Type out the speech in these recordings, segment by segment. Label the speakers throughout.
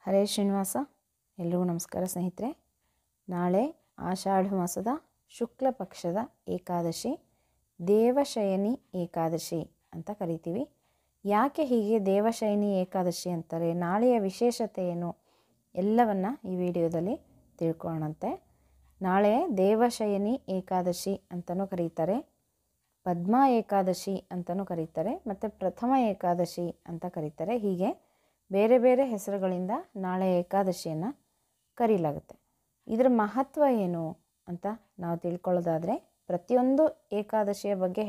Speaker 1: ಹರೇ ಶ್ರೀನಿವಾಸ. ಎಲ್ರಿಗೂ ನಮಸ್ಕಾರ ಸ್ನೇಹಿತರೆ. ನಾಳೆ ಆಷಾಢ ಮಾಸದ ಶುಕ್ಲ ಪಕ್ಷದ ಏಕಾದಶಿ, ದೇವಶಯನಿ ಏಕಾದಶಿ ಅಂತ ಕರಿತೀವಿ. ಯಾಕೆ ಹೀಗೆ ದೇವಶಯನಿ ಏಕಾದಶಿ ಅಂತಾರೆ, ನಾಳೆಯ ವಿಶೇಷತೆ ಏನು ಎಲ್ಲವನ್ನು ಈ ವಿಡಿಯೋದಲ್ಲಿ ತಿಳ್ಕೊಳ್ಳೋಣಂತೆ. ನಾಳೆ ದೇವಶಯನಿ ಏಕಾದಶಿ ಅಂತಲೂ ಕರೀತಾರೆ, ಪದ್ಮ ಏಕಾದಶಿ ಅಂತಲೂ ಕರೀತಾರೆ, ಮತ್ತು ಪ್ರಥಮ ಏಕಾದಶಿ ಅಂತ ಕರೀತಾರೆ. ಹೀಗೆ ಬೇರೆ ಬೇರೆ ಹೆಸರುಗಳಿಂದ ನಾಳೆ ಏಕಾದಶಿಯನ್ನು ಕರೀಲಾಗುತ್ತೆ. ಇದರ ಮಹತ್ವ ಏನು ಅಂತ ನಾವು ತಿಳ್ಕೊಳ್ಳೋದಾದರೆ, ಪ್ರತಿಯೊಂದು ಏಕಾದಶಿಯ ಬಗ್ಗೆ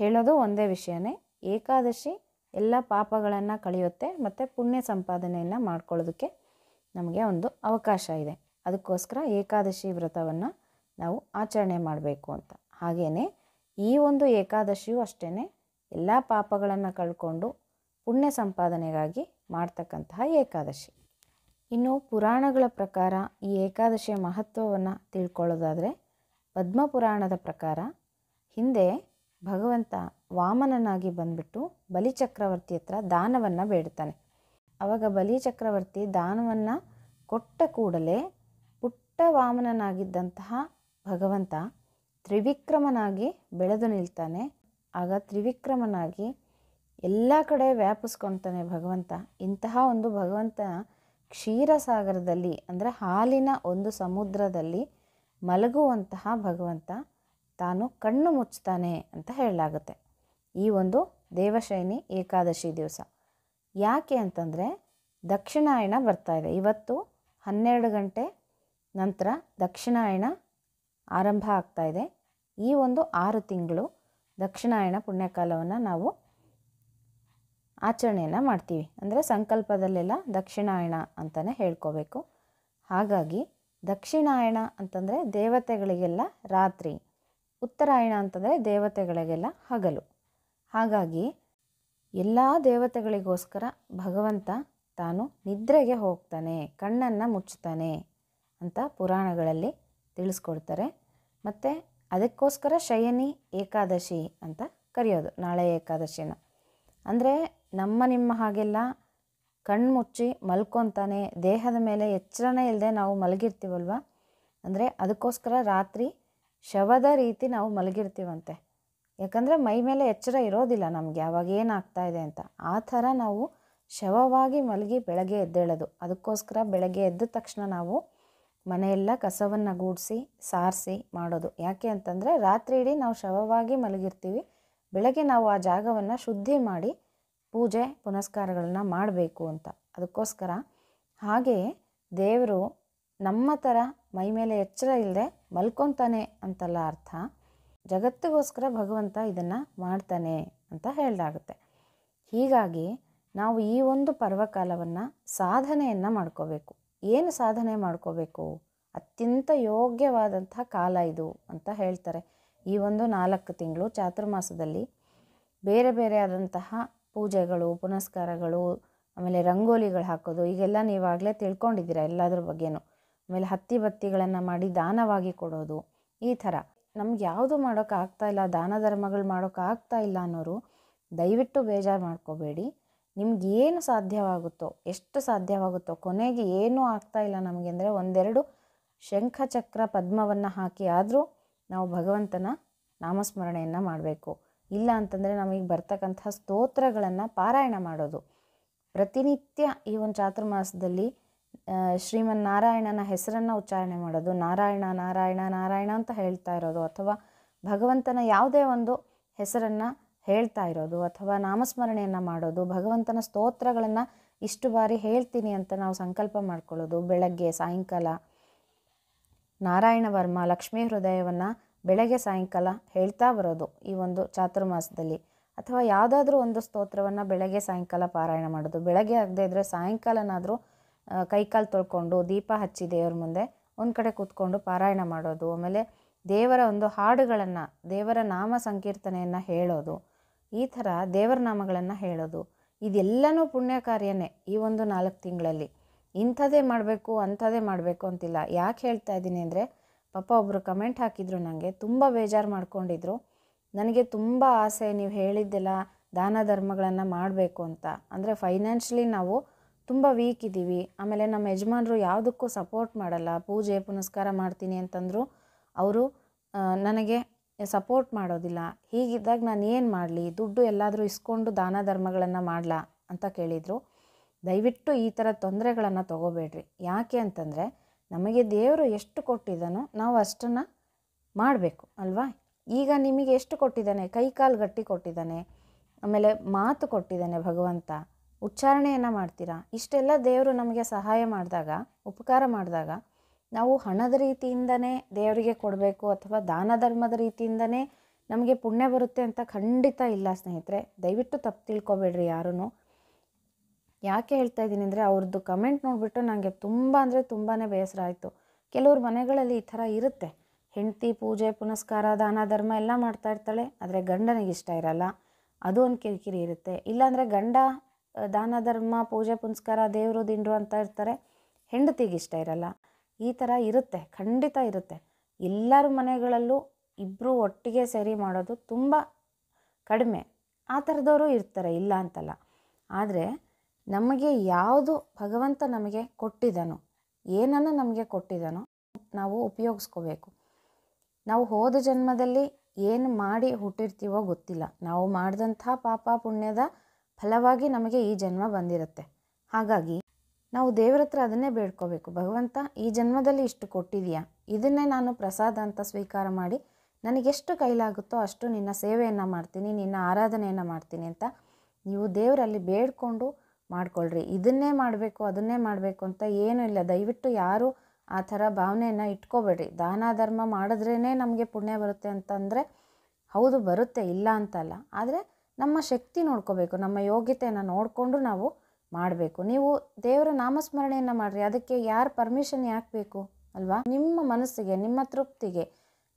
Speaker 1: ಹೇಳೋದು ಒಂದೇ ವಿಷಯನೇ. ಏಕಾದಶಿ ಎಲ್ಲ ಪಾಪಗಳನ್ನು ಕಳೆಯುತ್ತೆ ಮತ್ತು ಪುಣ್ಯ ಸಂಪಾದನೆಯನ್ನು ಮಾಡ್ಕೊಳ್ಳೋದಕ್ಕೆ ನಮಗೆ ಒಂದು ಅವಕಾಶ ಇದೆ. ಅದಕ್ಕೋಸ್ಕರ ಏಕಾದಶಿ ವ್ರತವನ್ನು ನಾವು ಆಚರಣೆ ಮಾಡಬೇಕು ಅಂತ. ಹಾಗೆಯೇ ಈ ಒಂದು ಏಕಾದಶಿಯು ಅಷ್ಟೇ ಎಲ್ಲ ಪಾಪಗಳನ್ನು ಕಳ್ಕೊಂಡು ಪುಣ್ಯ ಸಂಪಾದನೆಗಾಗಿ ಮಾಡ್ತಕ್ಕಂತಹ ಏಕಾದಶಿ. ಇನ್ನು ಪುರಾಣಗಳ ಪ್ರಕಾರ ಈ ಏಕಾದಶಿಯ ಮಹತ್ವವನ್ನು ತಿಳ್ಕೊಳ್ಳೋದಾದರೆ, ಪದ್ಮಪುರಾಣದ ಪ್ರಕಾರ ಹಿಂದೆ ಭಗವಂತ ವಾಮನನಾಗಿ ಬಂದ್ಬಿಟ್ಟು ಬಲಿಚಕ್ರವರ್ತಿ ಹತ್ರ ದಾನವನ್ನು ಬೇಡ್ತಾನೆ. ಆವಾಗ ಬಲಿಚಕ್ರವರ್ತಿ ದಾನವನ್ನು ಕೊಟ್ಟ ಕೂಡಲೇ ಪುಟ್ಟ ವಾಮನನಾಗಿದ್ದಂತಹ ಭಗವಂತ ತ್ರಿವಿಕ್ರಮನಾಗಿ ಬೆಳೆದು ನಿಲ್ತಾನೆ. ಆಗ ತ್ರಿವಿಕ್ರಮನಾಗಿ ಎಲ್ಲ ಕಡೆ ವ್ಯಾಪಿಸ್ಕೊಳ್ತಾನೆ ಭಗವಂತ. ಇಂತಹ ಒಂದು ಭಗವಂತನ ಕ್ಷೀರಸಾಗರದಲ್ಲಿ, ಅಂದರೆ ಹಾಲಿನ ಒಂದು ಸಮುದ್ರದಲ್ಲಿ ಮಲಗುವಂತಹ ಭಗವಂತ ತಾನು ಕಣ್ಣು ಮುಚ್ತಾನೆ ಅಂತ ಹೇಳಲಾಗುತ್ತೆ ಈ ಒಂದು ದೇವಶಯನಿ ಏಕಾದಶಿ ದಿವಸ. ಯಾಕೆ ಅಂತಂದರೆ, ದಕ್ಷಿಣಾಯಣ ಬರ್ತಾ ಇದೆ. ಇವತ್ತು 12 ಗಂಟೆ ನಂತರ ದಕ್ಷಿಣಾಯಣ ಆರಂಭ ಆಗ್ತಾ ಇದೆ. ಈ ಒಂದು 6 ತಿಂಗಳು ದಕ್ಷಿಣಾಯಣ ಪುಣ್ಯಕಾಲವನ್ನು ನಾವು ಆಚರಣೆಯನ್ನು ಮಾಡ್ತೀವಿ. ಅಂದರೆ ಸಂಕಲ್ಪದಲ್ಲೆಲ್ಲ ದಕ್ಷಿಣಾಯಣ ಅಂತಲೇ ಹೇಳ್ಕೋಬೇಕು. ಹಾಗಾಗಿ ದಕ್ಷಿಣಾಯಣ ಅಂತಂದರೆ ದೇವತೆಗಳಿಗೆಲ್ಲ ರಾತ್ರಿ, ಉತ್ತರಾಯಣ ಅಂತಂದರೆ ದೇವತೆಗಳಿಗೆಲ್ಲ ಹಗಲು. ಹಾಗಾಗಿ ಎಲ್ಲ ದೇವತೆಗಳಿಗೋಸ್ಕರ ಭಗವಂತ ತಾನು ನಿದ್ರೆಗೆ ಹೋಗ್ತಾನೆ, ಕಣ್ಣನ್ನು ಮುಚ್ಚುತ್ತಾನೆ ಅಂತ ಪುರಾಣಗಳಲ್ಲಿ ತಿಳಿಸ್ಕೊಡ್ತಾರೆ. ಮತ್ತು ಅದಕ್ಕೋಸ್ಕರ ಶಯನಿ ಏಕಾದಶಿ ಅಂತ ಕರೆಯೋದು ನಾಳೆ ಏಕಾದಶಿನ. ಅಂದರೆ ನಿಮ್ಮ ಹಾಗೆಲ್ಲ ಕಣ್ಣು ಮುಚ್ಚಿ ಮಲ್ಕೊತಾನೆ, ದೇಹದ ಮೇಲೆ ಎಚ್ಚರನೇ ಇಲ್ಲದೆ ನಾವು ಮಲಗಿರ್ತೀವಲ್ವ, ಅಂದರೆ ಅದಕ್ಕೋಸ್ಕರ ರಾತ್ರಿ ಶವದ ರೀತಿ ನಾವು ಮಲಗಿರ್ತೀವಂತೆ. ಯಾಕಂದರೆ ಮೈ ಮೇಲೆ ಎಚ್ಚರ ಇರೋದಿಲ್ಲ ನಮಗೆ ಆವಾಗ ಏನಾಗ್ತಾ ಇದೆ ಅಂತ. ಆ ಥರ ನಾವು ಶವವಾಗಿ ಮಲಗಿ ಬೆಳಗ್ಗೆ ಎದ್ದೇಳೋದು. ಅದಕ್ಕೋಸ್ಕರ ಬೆಳಗ್ಗೆ ಎದ್ದ ತಕ್ಷಣ ನಾವು ಮನೆಯೆಲ್ಲ ಕಸವನ್ನು ಗೂಡಿಸಿ ಸಾರಿಸಿ ಮಾಡೋದು. ಯಾಕೆ ಅಂತಂದರೆ ರಾತ್ರಿ ಇಡೀ ನಾವು ಶವವಾಗಿ ಮಲಗಿರ್ತೀವಿ, ಬೆಳಗ್ಗೆ ನಾವು ಆ ಜಾಗವನ್ನು ಶುದ್ಧಿ ಮಾಡಿ ಪೂಜೆ ಪುನಸ್ಕಾರಗಳನ್ನ ಮಾಡಬೇಕು ಅಂತ. ಅದಕ್ಕೋಸ್ಕರ ಹಾಗೆಯೇ ದೇವರು ನಮ್ಮ ಥರ ಮೈ ಮೇಲೆ ಎಚ್ಚರ ಇಲ್ಲದೆ ಮಲ್ಕೊತಾನೆ ಅಂತಲ್ಲ ಅರ್ಥ. ಜಗತ್ತಿಗೋಸ್ಕರ ಭಗವಂತ ಇದನ್ನು ಮಾಡ್ತಾನೆ ಅಂತ ಹೇಳಲಾಗುತ್ತೆ. ಹೀಗಾಗಿ ನಾವು ಈ ಒಂದು ಪರ್ವಕಾಲವನ್ನು ಸಾಧನೆಯನ್ನು ಮಾಡ್ಕೋಬೇಕು. ಏನು ಸಾಧನೆ ಮಾಡ್ಕೋಬೇಕು? ಅತ್ಯಂತ ಯೋಗ್ಯವಾದಂತಹ ಕಾಲ ಇದು ಅಂತ ಹೇಳ್ತಾರೆ. ಈ ಒಂದು 4 ತಿಂಗಳು ಚಾತುರ್ಮಾಸದಲ್ಲಿ ಬೇರೆ ಬೇರೆ ಆದಂತಹ ಪೂಜೆಗಳು ಪುನಸ್ಕಾರಗಳು, ಆಮೇಲೆ ರಂಗೋಲಿಗಳು ಹಾಕೋದು, ಈಗೆಲ್ಲ ನೀವಾಗಲೇ ತಿಳ್ಕೊಂಡಿದ್ದೀರ ಎಲ್ಲದ್ರ ಬಗ್ಗೆನೂ. ಆಮೇಲೆ ಹತ್ತಿ ಬತ್ತಿಗಳನ್ನು ಮಾಡಿ ದಾನವಾಗಿ ಕೊಡೋದು. ಈ ಥರ ನಮ್ಗೆ ಯಾವುದು ಮಾಡೋಕ್ಕಾಗ್ತಾ ಇಲ್ಲ, ದಾನ ಧರ್ಮಗಳು ಮಾಡೋಕ್ಕಾಗ್ತಾ ಇಲ್ಲ ಅನ್ನೋರು ದಯವಿಟ್ಟು ಬೇಜಾರು ಮಾಡ್ಕೋಬೇಡಿ. ನಿಮ್ಗೆ ಏನು ಸಾಧ್ಯವಾಗುತ್ತೋ, ಎಷ್ಟು ಸಾಧ್ಯವಾಗುತ್ತೋ, ಕೊನೆಗೆ ಏನೂ ಆಗ್ತಾ ಇಲ್ಲ ನಮಗೆ ಅಂದರೆ ಒಂದೆರಡು ಶಂಖ ಚಕ್ರ ಪದ್ಮವನ್ನು ಹಾಕಿ ಆದರೂ ನಾವು ಭಗವಂತನ ನಾಮಸ್ಮರಣೆಯನ್ನು ಮಾಡಬೇಕು. ಇಲ್ಲ ಅಂತಂದರೆ ನಮಗೆ ಬರ್ತಕ್ಕಂತಹ ಸ್ತೋತ್ರಗಳನ್ನು ಪಾರಾಯಣ ಮಾಡೋದು. ಪ್ರತಿನಿತ್ಯ ಈ ಒಂದು ಚಾತುರ್ಮಾಸದಲ್ಲಿ ಶ್ರೀಮನ್ನಾರಾಯಣನ ಹೆಸರನ್ನು ಉಚ್ಚಾರಣೆ ಮಾಡೋದು. ನಾರಾಯಣ ನಾರಾಯಣ ನಾರಾಯಣ ಅಂತ ಹೇಳ್ತಾ ಇರೋದು, ಅಥವಾ ಭಗವಂತನ ಯಾವುದೇ ಒಂದು ಹೆಸರನ್ನು ಹೇಳ್ತಾ ಇರೋದು, ಅಥವಾ ನಾಮಸ್ಮರಣೆಯನ್ನು ಮಾಡೋದು. ಭಗವಂತನ ಸ್ತೋತ್ರಗಳನ್ನು ಇಷ್ಟು ಬಾರಿ ಹೇಳ್ತೀನಿ ಅಂತ ನಾವು ಸಂಕಲ್ಪ ಮಾಡ್ಕೊಳ್ಳೋದು. ಬೆಳಗ್ಗೆ ಸಾಯಂಕಾಲ ನಾರಾಯಣ ವರ್ಮ ಲಕ್ಷ್ಮೀ ಹೃದಯವನ್ನು ಬೆಳಗ್ಗೆ ಸಾಯಂಕಾಲ ಹೇಳ್ತಾ ಬರೋದು ಈ ಒಂದು ಚಾತುರ್ಮಾಸದಲ್ಲಿ. ಅಥವಾ ಯಾವುದಾದ್ರೂ ಒಂದು ಸ್ತೋತ್ರವನ್ನು ಬೆಳಗ್ಗೆ ಸಾಯಂಕಾಲ ಪಾರಾಯಣ ಮಾಡೋದು. ಬೆಳಗ್ಗೆ ಆಗದೆ ಇದ್ದರೆ ಸಾಯಂಕಾಲನಾದರೂ ಕೈಕಾಲು ತೊಳ್ಕೊಂಡು ದೀಪ ಹಚ್ಚಿ ದೇವ್ರ ಮುಂದೆ ಒಂದು ಕಡೆ ಕೂತ್ಕೊಂಡು ಪಾರಾಯಣ ಮಾಡೋದು. ಆಮೇಲೆ ದೇವರ ಒಂದು ಹಾಡುಗಳನ್ನು, ದೇವರ ನಾಮ ಸಂಕೀರ್ತನೆಯನ್ನು ಹೇಳೋದು. ಈ ಥರ ದೇವರ ನಾಮಗಳನ್ನು ಹೇಳೋದು. ಇದೆಲ್ಲನೂ ಪುಣ್ಯ ಕಾರ್ಯನೇ ಈ ಒಂದು 4 ತಿಂಗಳಲ್ಲಿ. ಇಂಥದ್ದೇ ಮಾಡಬೇಕು ಅಂಥದ್ದೇ ಮಾಡಬೇಕು ಅಂತಿಲ್ಲ. ಯಾಕೆ ಹೇಳ್ತಾ ಇದ್ದೀನಿ ಅಂದರೆ, ಪಾಪ ಒಬ್ಬರು ಕಮೆಂಟ್ ಹಾಕಿದ್ರು, ನನಗೆ ತುಂಬ ಬೇಜಾರು ಮಾಡ್ಕೊಂಡಿದ್ರು. ನನಗೆ ತುಂಬ ಆಸೆ, ನೀವು ಹೇಳಿದ್ದೆಲ್ಲ ದಾನ ಧರ್ಮಗಳನ್ನು ಮಾಡಬೇಕು ಅಂತ. ಅಂದರೆ ಫೈನಾನ್ಷಿಯಲಿ ನಾವು ತುಂಬ ವೀಕ್ ಇದ್ದೀವಿ, ಆಮೇಲೆ ನಮ್ಮ ಯಜಮಾನರು ಯಾವುದಕ್ಕೂ ಸಪೋರ್ಟ್ ಮಾಡಲ್ಲ, ಪೂಜೆ ಪುನಸ್ಕಾರ ಮಾಡ್ತೀನಿ ಅಂತಂದರೂ ಅವರು ನನಗೆ ಸಪೋರ್ಟ್ ಮಾಡೋದಿಲ್ಲ, ಹೀಗಿದ್ದಾಗ ನಾನು ಏನು ಮಾಡಲಿ, ದುಡ್ಡು ಎಲ್ಲಾದರೂ ಇಸ್ಕೊಂಡು ದಾನ ಧರ್ಮಗಳನ್ನು ಮಾಡಲಾ ಅಂತ ಕೇಳಿದರು. ದಯವಿಟ್ಟು ಈ ಥರ ತೊಂದರೆಗಳನ್ನು ತೊಗೋಬೇಡ್ರಿ. ಯಾಕೆ ಅಂತಂದರೆ ನಮಗೆ ದೇವರು ಎಷ್ಟು ಕೊಟ್ಟಿದ್ದಾನೋ ನಾವು ಅಷ್ಟನ್ನು ಮಾಡಬೇಕು ಅಲ್ವಾ. ಈಗ ನಿಮಗೆ ಎಷ್ಟು ಕೊಟ್ಟಿದ್ದಾನೆ, ಕೈ ಕಾಲು ಗಟ್ಟಿ ಕೊಟ್ಟಿದ್ದಾನೆ, ಆಮೇಲೆ ಮಾತು ಕೊಟ್ಟಿದ್ದಾನೆ ಭಗವಂತ, ಉಚ್ಚಾರಣೆಯನ್ನು ಮಾಡ್ತೀರಾ. ಇಷ್ಟೆಲ್ಲ ದೇವರು ನಮಗೆ ಸಹಾಯ ಮಾಡಿದಾಗ, ಉಪಕಾರ ಮಾಡಿದಾಗ ನಾವು ಹಣದ ರೀತಿಯಿಂದನೇ ದೇವರಿಗೆ ಕೊಡಬೇಕು ಅಥವಾ ದಾನ ಧರ್ಮದ ರೀತಿಯಿಂದನೇ ನಮಗೆ ಪುಣ್ಯ ಬರುತ್ತೆ ಅಂತ ಖಂಡಿತ ಇಲ್ಲ ಸ್ನೇಹಿತರೆ. ದಯವಿಟ್ಟು ತಪ್ಪು ತಿಳ್ಕೊಬೇಡ್ರಿ ಯಾರೂ. ಯಾಕೆ ಹೇಳ್ತಾ ಇದ್ದೀನಿ ಅಂದರೆ ಅವ್ರದ್ದು ಕಮೆಂಟ್ ನೋಡಿಬಿಟ್ಟು ನನಗೆ ತುಂಬ ಅಂದರೆ ತುಂಬಾ ಬೇಸರ ಆಯಿತು. ಕೆಲವ್ರ ಮನೆಗಳಲ್ಲಿ ಈ ಥರ ಇರುತ್ತೆ, ಹೆಂಡತಿ ಪೂಜೆ ಪುನಸ್ಕಾರ ದಾನ ಧರ್ಮ ಎಲ್ಲ ಮಾಡ್ತಾ ಇರ್ತಾಳೆ, ಆದರೆ ಗಂಡನಿಗೆ ಇಷ್ಟ ಇರಲ್ಲ, ಅದು ಒಂದು ಕಿರಿಕಿರಿ ಇರುತ್ತೆ. ಇಲ್ಲಾಂದರೆ ಗಂಡ ದಾನ ಧರ್ಮ ಪೂಜೆ ಪುನಸ್ಕಾರ ದೇವರು ದಿಂಡ್ರು ಅಂತ ಇರ್ತಾರೆ, ಹೆಂಡತಿಗೆ ಇಷ್ಟ ಇರಲ್ಲ. ಈ ಥರ ಇರುತ್ತೆ, ಖಂಡಿತ ಇರುತ್ತೆ. ಎಲ್ಲರ ಮನೆಗಳಲ್ಲೂ ಇಬ್ಬರು ಒಟ್ಟಿಗೆ ಸೇರಿ ಮಾಡೋದು ತುಂಬ ಕಡಿಮೆ. ಆ ಥರದವರು ಇರ್ತಾರೆ, ಇಲ್ಲ ಅಂತಲ್ಲ. ಆದರೆ ನಮಗೆ ಯಾವುದು ಭಗವಂತ ನಮಗೆ ಕೊಟ್ಟಿದ್ದಾನೋ, ಏನನ್ನು ನಮಗೆ ಕೊಟ್ಟಿದ್ದಾನೋ ನಾವು ಉಪಯೋಗಿಸ್ಕೋಬೇಕು. ನಾವು ಹೋದ ಜನ್ಮದಲ್ಲಿ ಏನು ಮಾಡಿ ಹುಟ್ಟಿರ್ತೀವೋ ಗೊತ್ತಿಲ್ಲ, ನಾವು ಮಾಡಿದಂಥ ಪಾಪ ಪುಣ್ಯದ ಫಲವಾಗಿ ನಮಗೆ ಈ ಜನ್ಮ ಬಂದಿರುತ್ತೆ. ಹಾಗಾಗಿ ನಾವು ದೇವರ ಹತ್ರ ಅದನ್ನೇ ಬೇಡ್ಕೋಬೇಕು, ಭಗವಂತ ಈ ಜನ್ಮದಲ್ಲಿ ಇಷ್ಟು ಕೊಟ್ಟಿದೆಯಾ, ಇದನ್ನೇ ನಾನು ಪ್ರಸಾದ ಅಂತ ಸ್ವೀಕಾರ ಮಾಡಿ ನನಗೆಷ್ಟು ಕೈಲಾಗುತ್ತೋ ಅಷ್ಟು ನಿನ್ನ ಸೇವೆಯನ್ನು ಮಾಡ್ತೀನಿ, ನಿನ್ನ ಆರಾಧನೆಯನ್ನು ಮಾಡ್ತೀನಿ ಅಂತ ನೀವು ದೇವರಲ್ಲಿ ಬೇಡ್ಕೊಂಡು ಮಾಡ್ಕೊಳ್ರಿ. ಇದನ್ನೇ ಮಾಡಬೇಕು ಅದನ್ನೇ ಮಾಡಬೇಕು ಅಂತ ಏನೂ ಇಲ್ಲ. ದಯವಿಟ್ಟು ಯಾರು ಆ ಥರ ಭಾವನೆಯನ್ನು ಇಟ್ಕೋಬೇಡ್ರಿ. ದಾನ ಧರ್ಮ ಮಾಡಿದ್ರೇ ನಮಗೆ ಪುಣ್ಯ ಬರುತ್ತೆ ಅಂತಂದರೆ ಹೌದು ಬರುತ್ತೆ, ಇಲ್ಲ ಅಂತಲ್ಲ. ಆದರೆ ನಮ್ಮ ಶಕ್ತಿ ನೋಡ್ಕೋಬೇಕು, ನಮ್ಮ ಯೋಗ್ಯತೆಯನ್ನು ನೋಡಿಕೊಂಡು ನಾವು ಮಾಡಬೇಕು. ನೀವು ದೇವರ ನಾಮಸ್ಮರಣೆಯನ್ನು ಮಾಡಿರಿ, ಅದಕ್ಕೆ ಯಾರು ಪರ್ಮಿಷನ್ ಯಾಕೆ ಬೇಕು ಅಲ್ವಾ. ನಿಮ್ಮ ಮನಸ್ಸಿಗೆ ನಿಮ್ಮ ತೃಪ್ತಿಗೆ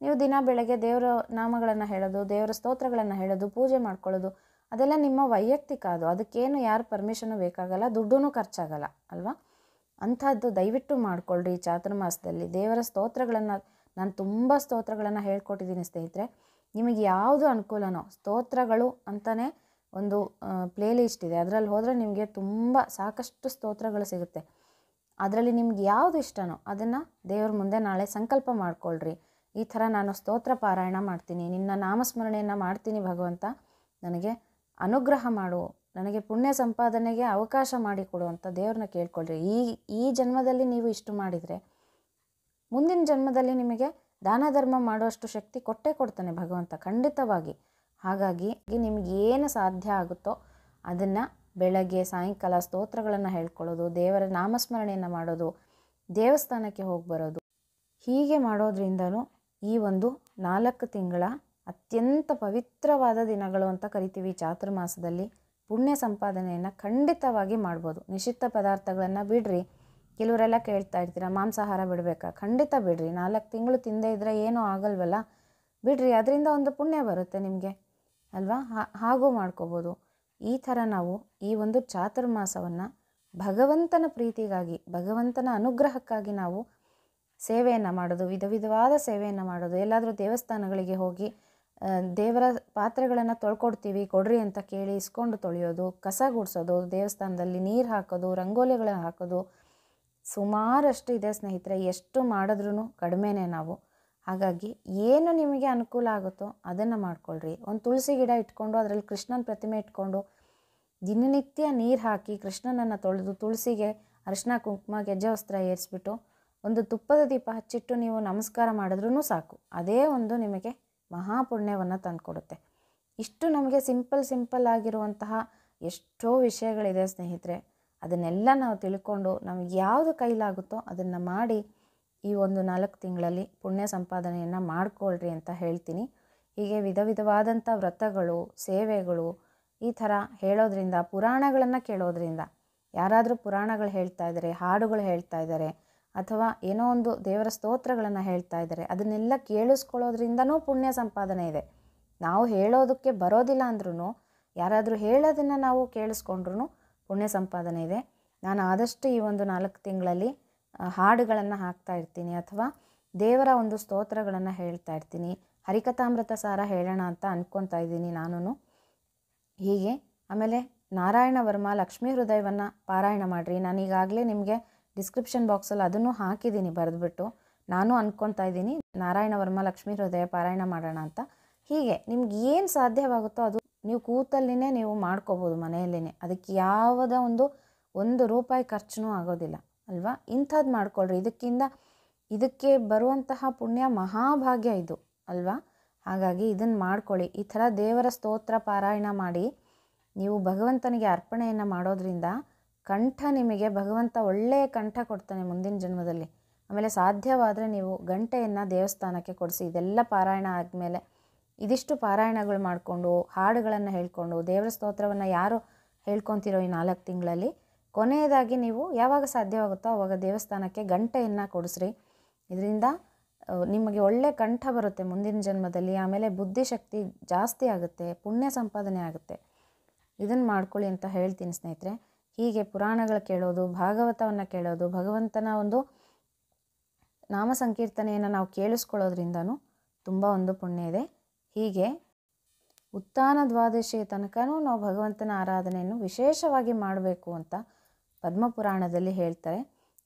Speaker 1: ನೀವು ದಿನ ಬೆಳಗ್ಗೆ ದೇವರ ನಾಮಗಳನ್ನು ಹೇಳೋದು, ದೇವರ ಸ್ತೋತ್ರಗಳನ್ನು ಹೇಳೋದು, ಪೂಜೆ ಮಾಡ್ಕೊಳ್ಳೋದು, ಅದೆಲ್ಲ ನಿಮ್ಮ ವೈಯಕ್ತಿಕ. ಅದಕ್ಕೇನು ಯಾರು ಪರ್ಮಿಷನು ಬೇಕಾಗಲ್ಲ, ದುಡ್ಡೂ ಖರ್ಚಾಗಲ್ಲ ಅಲ್ವಾ. ಅಂಥದ್ದು ದಯವಿಟ್ಟು ಮಾಡಿಕೊಳ್ಳ್ರಿ. ಚಾತುರ್ಮಾಸದಲ್ಲಿ ದೇವರ ಸ್ತೋತ್ರಗಳನ್ನು ನಾನು ತುಂಬ ಸ್ತೋತ್ರಗಳನ್ನು ಹೇಳ್ಕೊಟ್ಟಿದ್ದೀನಿ ಸ್ನೇಹಿತರೆ. ನಿಮಗೆ ಯಾವುದು ಅನುಕೂಲನೋ ಸ್ತೋತ್ರಗಳು ಅಂತಲೇ ಒಂದು ಪ್ಲೇ ಲಿಸ್ಟ್ ಇದೆ, ಅದರಲ್ಲಿ ಹೋದರೆ ನಿಮಗೆ ತುಂಬ ಸಾಕಷ್ಟು ಸ್ತೋತ್ರಗಳು ಸಿಗುತ್ತೆ. ಅದರಲ್ಲಿ ನಿಮ್ಗೆ ಯಾವುದು ಇಷ್ಟನೋ ಅದನ್ನು ದೇವ್ರ ಮುಂದೆ ನಾಳೆ ಸಂಕಲ್ಪ ಮಾಡಿಕೊಳ್ಳ್ರಿ. ಈ ಥರ ನಾನು ಸ್ತೋತ್ರ ಪಾರಾಯಣ ಮಾಡ್ತೀನಿ, ನಿನ್ನ ನಾಮಸ್ಮರಣೆಯನ್ನು ಮಾಡ್ತೀನಿ ಭಗವಂತ, ನನಗೆ ಅನುಗ್ರಹ ಮಾಡು, ನನಗೆ ಪುಣ್ಯ ಸಂಪಾದನೆಗೆ ಅವಕಾಶ ಮಾಡಿಕೊಡು ಅಂತ ದೇವ್ರನ್ನ ಕೇಳ್ಕೊಳ್ರಿ. ಈ ಜನ್ಮದಲ್ಲಿ ನೀವು ಇಷ್ಟು ಮಾಡಿದರೆ ಮುಂದಿನ ಜನ್ಮದಲ್ಲಿ ನಿಮಗೆ ದಾನ ಧರ್ಮ ಮಾಡುವಷ್ಟು ಶಕ್ತಿ ಕೊಟ್ಟೇ ಕೊಡ್ತಾನೆ ಭಗವಂತ, ಖಂಡಿತವಾಗಿ. ಹಾಗಾಗಿ ನಿಮ್ಗೆ ಏನು ಸಾಧ್ಯ ಆಗುತ್ತೋ ಅದನ್ನು ಬೆಳಗ್ಗೆ ಸಾಯಂಕಾಲ ಸ್ತೋತ್ರಗಳನ್ನು ಹೇಳ್ಕೊಳ್ಳೋದು, ದೇವರ ನಾಮಸ್ಮರಣೆಯನ್ನು ಮಾಡೋದು, ದೇವಸ್ಥಾನಕ್ಕೆ ಹೋಗಿ ಬರೋದು, ಹೀಗೆ ಮಾಡೋದ್ರಿಂದನೂ ಈ ಒಂದು 4 ತಿಂಗಳ ಅತ್ಯಂತ ಪವಿತ್ರವಾದ ದಿನಗಳು ಅಂತ ಕರಿತೀವಿ ಚಾತುರ್ಮಾಸದಲ್ಲಿ ಪುಣ್ಯ ಸಂಪಾದನೆಯನ್ನು ಖಂಡಿತವಾಗಿ ಮಾಡ್ಬೋದು. ನಿಷಿದ್ಧ ಪದಾರ್ಥಗಳನ್ನು ಬಿಡ್ರಿ. ಕೆಲವರೆಲ್ಲ ಕೇಳ್ತಾ ಇರ್ತೀರ ಮಾಂಸಾಹಾರ ಬಿಡಬೇಕಾ? ಖಂಡಿತ ಬಿಡ್ರಿ. 4 ತಿಂಗಳು ತಿಂದೇ ಇದ್ದರೆ ಏನೂ ಆಗಲ್ವಲ್ಲ, ಬಿಡ್ರಿ, ಅದರಿಂದ ಒಂದು ಪುಣ್ಯ ಬರುತ್ತೆ ನಿಮಗೆ ಅಲ್ವಾ. ಹಾಗೂ ಮಾಡ್ಕೋಬೋದು. ಈ ಥರ ನಾವು ಈ ಒಂದು ಚಾತುರ್ಮಾಸವನ್ನು ಭಗವಂತನ ಪ್ರೀತಿಗಾಗಿ, ಭಗವಂತನ ಅನುಗ್ರಹಕ್ಕಾಗಿ ನಾವು ಸೇವೆಯನ್ನು ಮಾಡೋದು, ವಿಧ ವಿಧವಾದ ಸೇವೆಯನ್ನು ಮಾಡೋದು. ಎಲ್ಲಾದರೂ ದೇವಸ್ಥಾನಗಳಿಗೆ ಹೋಗಿ ದೇವರ ಪಾತ್ರೆಗಳನ್ನು ತೊಳ್ಕೊಡ್ತೀವಿ ಕೊಡ್ರಿ ಅಂತ ಕೇಳಿ ಇಸ್ಕೊಂಡು ತೊಳೆಯೋದು, ಕಸ ಗುಡಿಸೋದು, ದೇವಸ್ಥಾನದಲ್ಲಿ ನೀರು ಹಾಕೋದು, ರಂಗೋಲಿಗಳನ್ನು ಹಾಕೋದು, ಸುಮಾರಷ್ಟು ಇದೆ ಸ್ನೇಹಿತರೆ. ಎಷ್ಟು ಮಾಡಿದ್ರೂ ಕಡಿಮೆನೇ ನಾವು. ಹಾಗಾಗಿ ಏನು ನಿಮಗೆ ಅನುಕೂಲ ಆಗುತ್ತೋ ಅದನ್ನು ಮಾಡ್ಕೊಳ್ರಿ. ಒಂದು ತುಳಸಿ ಗಿಡ ಇಟ್ಕೊಂಡು ಅದರಲ್ಲಿ ಕೃಷ್ಣನ ಪ್ರತಿಮೆ ಇಟ್ಕೊಂಡು ದಿನನಿತ್ಯ ನೀರು ಹಾಕಿ ಕೃಷ್ಣನನ್ನು ತೊಳೆದು ತುಳಸಿಗೆ ಅರಿಶಿನ ಕುಂಕುಮ ಗೆಜ್ಜೆ ವಸ್ತ್ರ ಏರಿಸ್ಬಿಟ್ಟು ಒಂದು ತುಪ್ಪದ ದೀಪ ಹಚ್ಚಿಟ್ಟು ನೀವು ನಮಸ್ಕಾರ ಮಾಡಿದ್ರೂ ಸಾಕು, ಅದೇ ಒಂದು ನಿಮಗೆ ಮಹಾಪುಣ್ಯವನ್ನು ತಂದುಕೊಡುತ್ತೆ. ಇಷ್ಟು ನಮಗೆ ಸಿಂಪಲ್ ಆಗಿರುವಂತಹ ಎಷ್ಟೋ ವಿಷಯಗಳಿದೆ ಸ್ನೇಹಿತರೆ. ಅದನ್ನೆಲ್ಲ ನಾವು ತಿಳ್ಕೊಂಡು ನಮಗೆ ಯಾವುದು ಕೈಲಾಗುತ್ತೋ ಅದನ್ನು ಮಾಡಿ ಈ ಒಂದು 4 ತಿಂಗಳಲ್ಲಿ ಪುಣ್ಯ ಸಂಪಾದನೆಯನ್ನು ಮಾಡಿಕೊಳ್ರಿ ಅಂತ ಹೇಳ್ತೀನಿ. ಹೀಗೆ ವಿಧ ವಿಧವಾದಂಥ ವ್ರತಗಳು, ಸೇವೆಗಳು ಈ ಥರ ಹೇಳೋದ್ರಿಂದ, ಪುರಾಣಗಳನ್ನು ಕೇಳೋದ್ರಿಂದ, ಯಾರಾದರೂ ಪುರಾಣಗಳು ಹೇಳ್ತಾ ಇದ್ದಾರೆ, ಹಾಡುಗಳು ಹೇಳ್ತಾ ಇದ್ದಾರೆ, ಅಥವಾ ಏನೋ ಒಂದು ದೇವರ ಸ್ತೋತ್ರಗಳನ್ನು ಹೇಳ್ತಾ ಇದ್ದಾರೆ, ಅದನ್ನೆಲ್ಲ ಕೇಳಿಸ್ಕೊಳ್ಳೋದ್ರಿಂದನೂ ಪುಣ್ಯ ಸಂಪಾದನೆ ಇದೆ. ನಾವು ಹೇಳೋದಕ್ಕೆ ಬರೋದಿಲ್ಲ ಅಂದ್ರೂ ಯಾರಾದರೂ ಹೇಳೋದನ್ನು ನಾವು ಕೇಳಿಸ್ಕೊಂಡ್ರೂ ಪುಣ್ಯ ಸಂಪಾದನೆ ಇದೆ. ನಾನು ಆದಷ್ಟು ಈ ಒಂದು 4 ತಿಂಗಳಲ್ಲಿ ಹಾಡುಗಳನ್ನು ಹಾಕ್ತಾ ಇರ್ತೀನಿ, ಅಥವಾ ದೇವರ ಒಂದು ಸ್ತೋತ್ರಗಳನ್ನು ಹೇಳ್ತಾ ಇರ್ತೀನಿ. ಹರಿಕಥಾಮೃತ ಸಾರ ಹೇಳೋಣ ಅಂತ ಅಂದ್ಕೊತಾ ಇದ್ದೀನಿ ನಾನು. ಹೀಗೆ ಆಮೇಲೆ ನಾರಾಯಣ ವರ್ಮ ಲಕ್ಷ್ಮೀ ಹೃದಯವನ್ನು ಪಾರಾಯಣ ಮಾಡಿರಿ. ನಾನು ಈಗಾಗಲೇ ನಿಮಗೆ ಡಿಸ್ಕ್ರಿಪ್ಷನ್ ಬಾಕ್ಸಲ್ಲಿ ಅದನ್ನು ಹಾಕಿದ್ದೀನಿ ಬರೆದುಬಿಟ್ಟು. ನಾನು ಅಂದ್ಕೊತಾ ಇದ್ದೀನಿ ನಾರಾಯಣ ವರ್ಮ ಲಕ್ಷ್ಮೀ ಹೃದಯ ಪಾರಾಯಣ ಮಾಡೋಣ ಅಂತ. ಹೀಗೆ ನಿಮ್ಗೆ ಏನು ಸಾಧ್ಯವಾಗುತ್ತೋ ಅದು ನೀವು ಕೂತಲ್ಲಿನೇ ನೀವು ಮಾಡ್ಕೋಬೋದು ಮನೆಯಲ್ಲೇ. ಅದಕ್ಕೆ ಯಾವುದೇ ಒಂದು ರೂಪಾಯಿ ಖರ್ಚು ಆಗೋದಿಲ್ಲ ಅಲ್ವಾ. ಇಂಥದ್ದು ಮಾಡ್ಕೊಳ್ರಿ. ಇದಕ್ಕೆ ಬರುವಂತಹ ಪುಣ್ಯ ಮಹಾಭಾಗ್ಯ ಇದು ಅಲ್ವಾ. ಹಾಗಾಗಿ ಇದನ್ನು ಮಾಡ್ಕೊಳ್ಳಿ. ಈ ಥರ ದೇವರ ಸ್ತೋತ್ರ ಪಾರಾಯಣ ಮಾಡಿ ನೀವು ಭಗವಂತನಿಗೆ ಅರ್ಪಣೆಯನ್ನು ಮಾಡೋದ್ರಿಂದ ಕಂಠ ನಿಮಗೆ ಭಗವಂತ ಒಳ್ಳೆಯ ಕಂಠ ಕೊಡ್ತಾನೆ ಮುಂದಿನ ಜನ್ಮದಲ್ಲಿ. ಆಮೇಲೆ ಸಾಧ್ಯವಾದರೆ ನೀವು ಗಂಟೆಯನ್ನು ದೇವಸ್ಥಾನಕ್ಕೆ ಕೊಡಿಸಿ. ಇದೆಲ್ಲ ಪಾರಾಯಣ ಆದಮೇಲೆ ಇದಿಷ್ಟು ಪಾರಾಯಣಗಳು ಮಾಡಿಕೊಂಡು ಹಾಡುಗಳನ್ನು ಹೇಳ್ಕೊಂಡು ದೇವರ ಸ್ತೋತ್ರವನ್ನು ಯಾರು ಹೇಳ್ಕೊತಿರೋ ಈ 4 ತಿಂಗಳಲ್ಲಿ ಕೊನೆಯದಾಗಿ ನೀವು ಯಾವಾಗ ಸಾಧ್ಯವಾಗುತ್ತೋ ಆವಾಗ ದೇವಸ್ಥಾನಕ್ಕೆ ಗಂಟೆಯನ್ನು ಕೊಡಿಸ್ರಿ. ಇದರಿಂದ ನಿಮಗೆ ಒಳ್ಳೆ ಕಂಠ ಬರುತ್ತೆ ಮುಂದಿನ ಜನ್ಮದಲ್ಲಿ. ಆಮೇಲೆ ಬುದ್ಧಿಶಕ್ತಿ ಜಾಸ್ತಿ ಆಗುತ್ತೆ, ಪುಣ್ಯ ಸಂಪಾದನೆ ಆಗುತ್ತೆ. ಇದನ್ನು ಮಾಡ್ಕೊಳ್ಳಿ ಅಂತ ಹೇಳ್ತೀನಿ ಸ್ನೇಹಿತರೆ. ಹೀಗೆ ಪುರಾಣಗಳು ಕೇಳೋದು, ಭಾಗವತವನ್ನು ಕೇಳೋದು, ಭಗವಂತನ ನಾಮ ಸಂಕೀರ್ತನೆಯನ್ನು ನಾವು ಕೇಳಿಸ್ಕೊಳ್ಳೋದ್ರಿಂದನೂ ತುಂಬ ಪುಣ್ಯ ಇದೆ. ಹೀಗೆ ಉತ್ಥಾನ ದ್ವಾದಶಿಯ ತನಕನೂ ನಾವು ಭಗವಂತನ ಆರಾಧನೆಯನ್ನು ವಿಶೇಷವಾಗಿ ಮಾಡಬೇಕು ಅಂತ ಪದ್ಮಪುರಾಣದಲ್ಲಿ ಹೇಳ್ತಾರೆ.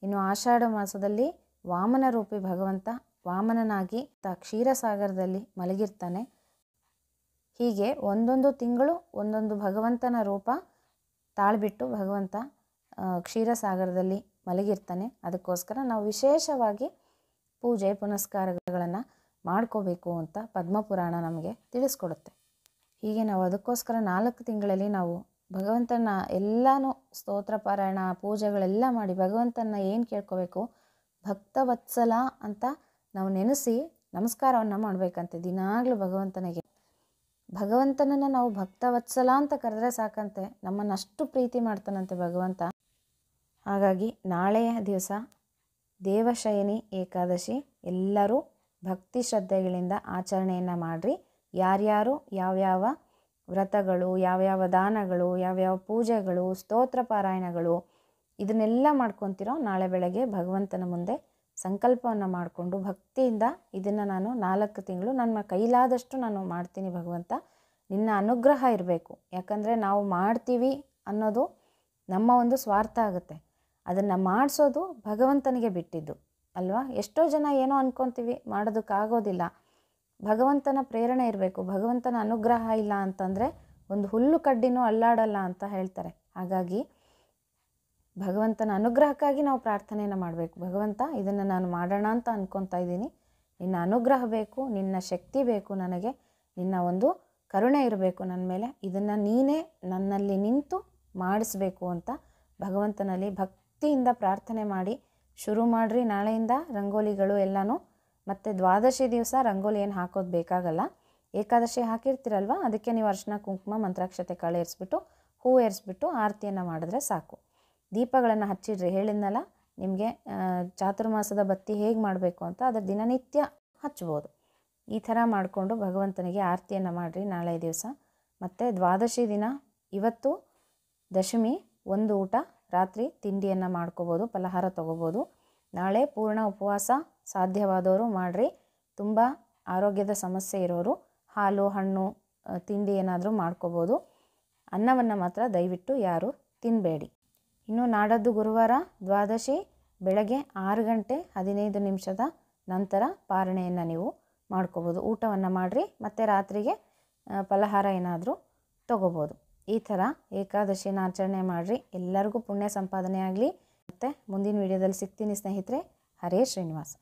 Speaker 1: ಇನ್ನು ಆಷಾಢ ಮಾಸದಲ್ಲಿ ವಾಮನ ರೂಪಿ ಭಗವಂತ ವಾಮನನಾಗಿ ಕ್ಷೀರಸಾಗರದಲ್ಲಿ ಮಲಗಿರ್ತಾನೆ. ಹೀಗೆ ಒಂದೊಂದು ತಿಂಗಳು ಒಂದೊಂದು ಭಗವಂತನ ರೂಪ ತಾಳ್ಬಿಟ್ಟು ಭಗವಂತ ಕ್ಷೀರಸಾಗರದಲ್ಲಿ ಮಲಗಿರ್ತಾನೆ. ಅದಕ್ಕೋಸ್ಕರ ನಾವು ವಿಶೇಷವಾಗಿ ಪೂಜೆ ಪುನಸ್ಕಾರಗಳನ್ನು ಮಾಡ್ಕೋಬೇಕು ಅಂತ ಪದ್ಮಪುರಾಣ ನಮಗೆ ತಿಳಿಸ್ಕೊಡುತ್ತೆ. ಹೀಗೆ ನಾವು ಅದಕ್ಕೋಸ್ಕರ 4 ತಿಂಗಳಲ್ಲಿ ನಾವು ಭಗವಂತನ ಎಲ್ಲನೂ ಸ್ತೋತ್ರ ಪಾರಾಯಣ ಪೂಜೆಗಳೆಲ್ಲ ಮಾಡಿ ಭಗವಂತನ ಏನು ಕೇಳ್ಕೋಬೇಕು, ಭಕ್ತವತ್ಸಲ ಅಂತ ನಾವು ನೆನೆಸಿ ನಮಸ್ಕಾರವನ್ನು ಮಾಡಬೇಕಂತೆ ದಿನಾಗಲೂ ಭಗವಂತನನ್ನು ನಾವು ಭಕ್ತವತ್ಸಲ ಅಂತ ಕರೆದ್ರೆ ಸಾಕಂತೆ, ನಮ್ಮನ್ನಷ್ಟು ಪ್ರೀತಿ ಮಾಡ್ತಾನಂತೆ ಭಗವಂತ. ಹಾಗಾಗಿ ನಾಳೆಯ ದಿವಸ ದೇವಶಯನಿ ಏಕಾದಶಿ ಎಲ್ಲರೂ ಭಕ್ತಿ ಶ್ರದ್ಧೆಗಳಿಂದ ಆಚರಣೆಯನ್ನು ಮಾಡಿರಿ. ಯಾರ್ಯಾರು ಯಾವ್ಯಾವ ವ್ರತಗಳು, ಯಾವ್ಯಾವ ದಾನಗಳು, ಯಾವ್ಯಾವ ಪೂಜೆಗಳು, ಸ್ತೋತ್ರ ಪಾರಾಯಣಗಳು ಇದನ್ನೆಲ್ಲ ಮಾಡ್ಕೊತಿರೋ ನಾಳೆ ಬೆಳಗ್ಗೆ ಭಗವಂತನ ಮುಂದೆ ಸಂಕಲ್ಪವನ್ನು ಮಾಡಿಕೊಂಡು ಭಕ್ತಿಯಿಂದ ಇದನ್ನು ನಾನು 4 ತಿಂಗಳು ನನ್ನ ಕೈಲಾದಷ್ಟು ನಾನು ಮಾಡ್ತೀನಿ ಭಗವಂತ, ನಿನ್ನ ಅನುಗ್ರಹ ಇರಬೇಕು. ಯಾಕಂದರೆ ನಾವು ಮಾಡ್ತೀವಿ ಅನ್ನೋದು ನಮ್ಮ ಸ್ವಾರ್ಥ ಆಗುತ್ತೆ. ಅದನ್ನು ಮಾಡಿಸೋದು ಭಗವಂತನಿಗೆ ಬಿಟ್ಟಿದ್ದು ಅಲ್ವಾ. ಎಷ್ಟೋ ಜನ ಏನೋ ಅಂದ್ಕೊತೀವಿ, ಮಾಡೋದಕ್ಕಾಗೋದಿಲ್ಲ. ಭಗವಂತನ ಪ್ರೇರಣೆ ಇರಬೇಕು. ಭಗವಂತನ ಅನುಗ್ರಹ ಇಲ್ಲ ಅಂತಂದರೆ ಒಂದು ಹುಲ್ಲು ಕಡ್ಡಿನೂ ಅಲ್ಲಾಡಲ್ಲ ಅಂತ ಹೇಳ್ತಾರೆ. ಹಾಗಾಗಿ ಭಗವಂತನ ಅನುಗ್ರಹಕ್ಕಾಗಿ ನಾವು ಪ್ರಾರ್ಥನೆಯನ್ನು ಮಾಡಬೇಕು. ಭಗವಂತ ಇದನ್ನು ನಾನು ಮಾಡೋಣ ಅಂತ ಅಂದ್ಕೊತಾ ಇದ್ದೀನಿ, ನಿನ್ನ ಅನುಗ್ರಹ ಬೇಕು, ನಿನ್ನ ಶಕ್ತಿ ಬೇಕು, ನನಗೆ ನಿನ್ನ ಕರುಣೆ ಇರಬೇಕು ನನ್ನ ಮೇಲೆ, ಇದನ್ನು ನೀನೇ ನನ್ನಲ್ಲಿ ನಿಂತು ಮಾಡಿಸ್ಬೇಕು ಅಂತ ಭಗವಂತನಲ್ಲಿ ಭಕ್ತಿಯಿಂದ ಪ್ರಾರ್ಥನೆ ಮಾಡಿ ಶುರು ಮಾಡಿರಿ. ನಾಳೆಯಿಂದ ರಂಗೋಲಿಗಳು ಎಲ್ಲನೂ. ಮತ್ತು ದ್ವಾದಶಿ ದಿವಸ ರಂಗೋಲಿ ಏನು ಹಾಕೋದು ಬೇಕಾಗಲ್ಲ. ಏಕಾದಶಿ ಹಾಕಿರ್ತೀರಲ್ವ, ಅದಕ್ಕೆ ನೀವು ಅರಿಶಿನ ಕುಂಕುಮ ಮಂತ್ರಾಕ್ಷತೆ ಕಾಳು ಏರಿಸ್ಬಿಟ್ಟು ಹೂವು ಏರಿಸ್ಬಿಟ್ಟು ಆರತಿಯನ್ನು ಮಾಡಿದ್ರೆ ಸಾಕು. ದೀಪಗಳನ್ನು ಹಚ್ಚಿಡ್ರಿ. ಹೇಳಿದ್ನಲ್ಲ ನಿಮಗೆ ಚಾತುರ್ಮಾಸದ ಬತ್ತಿ ಹೇಗೆ ಮಾಡಬೇಕು ಅಂತ, ಅದರ ದಿನನಿತ್ಯ ಹಚ್ಬೋದು. ಈ ಥರ ಮಾಡಿಕೊಂಡು ಭಗವಂತನಿಗೆ ಆರತಿಯನ್ನು ಮಾಡಿರಿ ನಾಳೆ ದಿವಸ. ಮತ್ತು ದ್ವಾದಶಿ ದಿನ ಇವತ್ತು ದಶಮಿ, ಒಂದು ಊಟ ರಾತ್ರಿ ತಿಂಡಿಯನ್ನು ಮಾಡ್ಕೋಬೋದು, ಫಲಹಾರ ತೊಗೋಬೋದು. ನಾಳೆ ಪೂರ್ಣ ಉಪವಾಸ ಸಾಧ್ಯವಾದವರು ಮಾಡಿರಿ. ತುಂಬ ಆರೋಗ್ಯದ ಸಮಸ್ಯೆ ಇರೋರು ಹಾಲು ಹಣ್ಣು ತಿಂಡಿ ಏನಾದರೂ ಮಾಡ್ಕೋಬೋದು. ಅನ್ನವನ್ನು ಮಾತ್ರ ದಯವಿಟ್ಟು ಯಾರು ತಿನ್ನಬೇಡಿ. ಇನ್ನು ನಾಡದ್ದು ಗುರುವಾರ ದ್ವಾದಶಿ ಬೆಳಗ್ಗೆ 6 ಗಂಟೆ 15 ನಿಮಿಷದ ನಂತರ ಪಾರಣೆಯನ್ನು ನೀವು ಮಾಡ್ಕೋಬೋದು. ಊಟವನ್ನು ಮಾಡಿರಿ ಮತ್ತು ರಾತ್ರಿಗೆ ಫಲಹಾರ ಏನಾದರೂ ತೊಗೋಬೋದು. ಈ ಥರ ಏಕಾದಶಿನ ಆಚರಣೆ ಮಾಡಿರಿ. ಎಲ್ಲರಿಗೂ ಪುಣ್ಯ ಸಂಪಾದನೆ ಆಗಲಿ. ಮತ್ತು ಮುಂದಿನ ವಿಡಿಯೋದಲ್ಲಿ ಸಿಗ್ತೀನಿ ಸ್ನೇಹಿತರೆ. ಹರೇ ಶ್ರೀನಿವಾಸ.